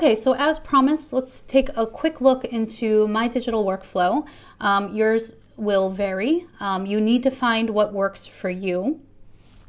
Okay, so as promised, let's take a quick look into my digital workflow. Yours will vary. You need to find what works for you.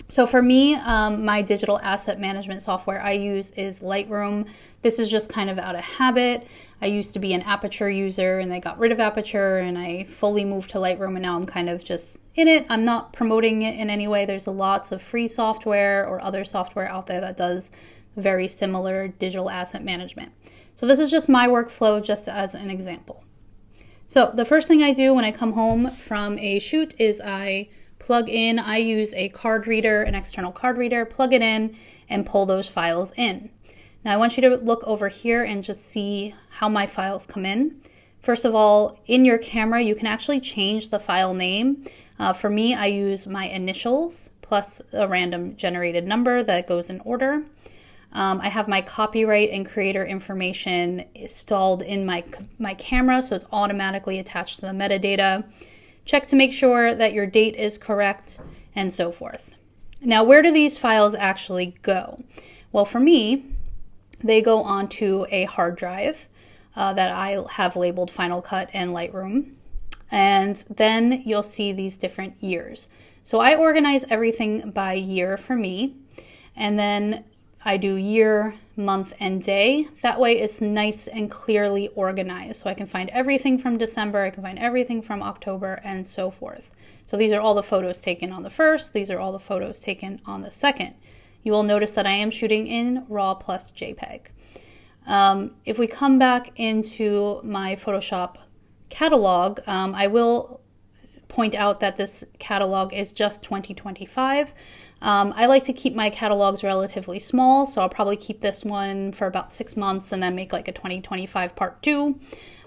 So for me, my digital asset management software I use is Lightroom. This is just kind of out of habit. I used to be an Aperture user and I got rid of Aperture and I fully moved to Lightroom, and now I'm kind of just in it. I'm not promoting it in any way. There's lots of free software or other software out there that does very similar digital asset management. So this is just my workflow, just as an example. So the first thing I do when I come home from a shoot is I use a card reader, an external card reader, plug it in and pull those files in. Now I want you to look over here and just see how my files come in. First of all, in your camera, you can actually change the file name. For me, I use my initials plus a random generated number that goes in order. I have my copyright and creator information installed in my camera, so it's automatically attached to the metadata. Check to make sure that your date is correct, and so forth. Now, where do these files actually go? Well, for me, they go onto a hard drive that I have labeled Final Cut and Lightroom. And then you'll see these different years. So I organize everything by year for me, and then I do year, month, and day. That way it's nice and clearly organized. So I can find everything from December, I can find everything from October, and so forth. So these are all the photos taken on the 1st. These are all the photos taken on the 2nd. You will notice that I am shooting in RAW plus JPEG. If we come back into my Photoshop catalog, I will point out that this catalog is just 2025. I like to keep my catalogs relatively small, so I'll probably keep this one for about 6 months and then make like a 2025 part 2.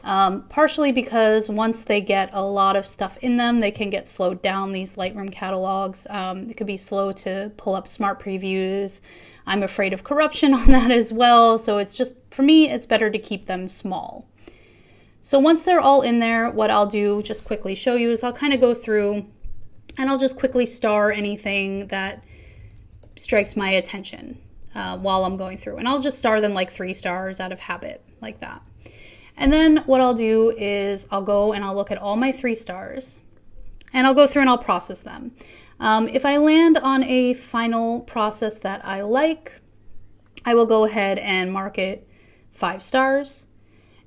Partially because once they get a lot of stuff in them, they can get slowed down, these Lightroom catalogs. It could be slow to pull up smart previews. I'm afraid of corruption on that as well, so it's just, for me, it's better to keep them small. So once they're all in there, what I'll do, just quickly show you, is I'll kind of go through and I'll just quickly star anything that strikes my attention while I'm going through. And I'll just star them like 3 stars out of habit, like that. And then what I'll do is I'll go and I'll look at all my 3 stars and I'll go through and I'll process them. If I land on a final process that I like, I will go ahead and mark it 5 stars.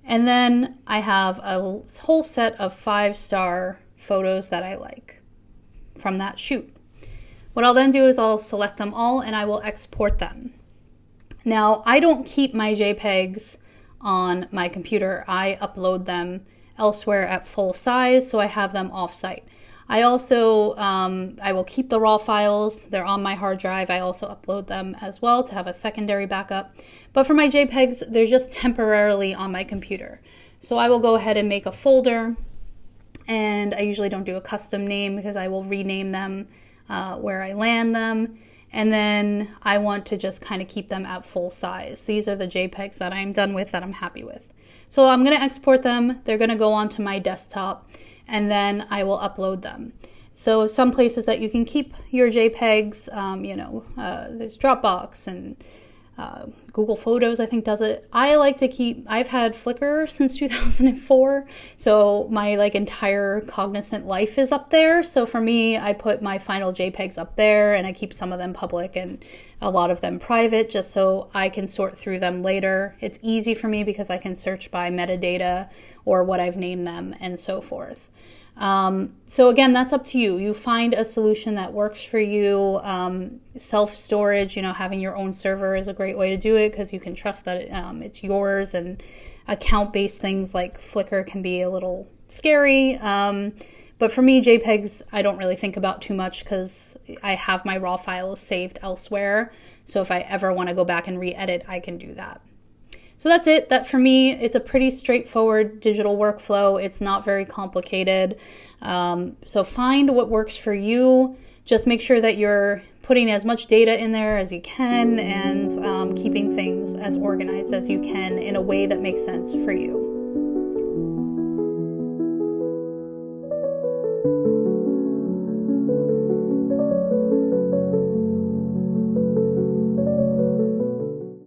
And then I have a whole set of 5-star photos that I like from that shoot. What I'll then do is I'll select them all and I will export them. Now, I don't keep my JPEGs on my computer. I upload them elsewhere at full size, so I have them off-site. I also, I will keep the RAW files. They're on my hard drive. I also upload them as well to have a secondary backup. But for my JPEGs, they're just temporarily on my computer. So I will go ahead and make a folder, and I usually don't do a custom name because I will rename them where I land them. And then I want to just kind of keep them at full size. These are the JPEGs that I'm done with, that I'm happy with. So I'm going to export them. They're going to go onto my desktop, and then I will upload them. So some places that you can keep your JPEGs, there's Dropbox and Google Photos, I think, does it. I like to keep, I've had Flickr since 2004, so my entire cognizant life is up there. So for me, I put my final JPEGs up there, and I keep some of them public and a lot of them private, just so I can sort through them later. It's easy for me because I can search by metadata or what I've named them and so forth. So again, that's up to you. You find a solution that works for you. Self-storage, having your own server is a great way to do it because you can trust that it's yours, and account-based things like Flickr can be a little scary. But for me, JPEGs, I don't really think about too much because I have my RAW files saved elsewhere. So if I ever want to go back and re-edit, I can do that. So that's it. That for me, it's a pretty straightforward digital workflow. It's not very complicated. So find what works for you. Just make sure that you're putting as much data in there as you can, and keeping things as organized as you can in a way that makes sense for you.